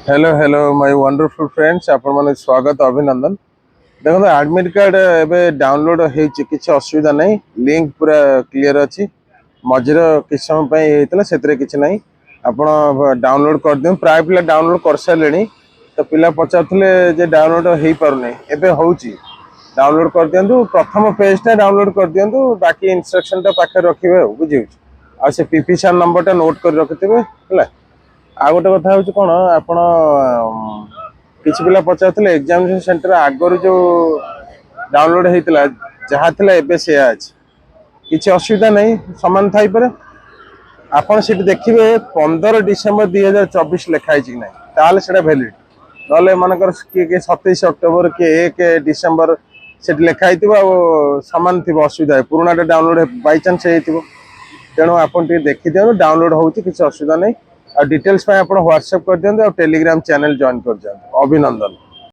Hello hello my wonderful friends आपण माने स्वागत अभिनंदन। देखो एडमिट कार्ड एबे डाउनलोड होईची किछि असुविधा नहीं। लिंक पूरा क्लियर अछि। मझिर किछ समय पय हेतला सेतरे किछि नहीं। आपण डाउनलोड कर दियो। प्राय पिला डाउनलोड कर सारलेनी। तो पिला पचारथले जे डाउनलोड हेई पारुने एबे होउची। डाउनलोड कर दियंतु प्रथम पेज टा डाउनलोड कर दियंतु बाकी इंस्ट्रक्शन टा पाखे रखिबे बुझियो। आ से पीपीसान नंबर टा नोट कर रखिथिबे हला। आ गोटे कथा हूँ कौन आपण किसी पिला पचार एग्जामिनेशन सेंटर आगर जो डाउनलोड होता जहाँ थिला एबे से आज किसी असुविधा नहीं समान थाई पारे। आपण सीट देखिए 15 डिसेम्बर 2024 लिखाई कि ना ताल से भैलिड ना मनकर किए 27 अक्टोबर किए 1 डिसेम्बर से लिखाई सामान थी असुविधा पुराणा डाउनलोड बाई चान्स तेणु आपन देखी दिखाँ डाउनलोड होती किसी असुविधा नहीं। डिटेल्स आप व्हाट्सएप कर दिखाँ टेलीग्राम चैनल जॉइन कर दिखाँ। अभिनंदन।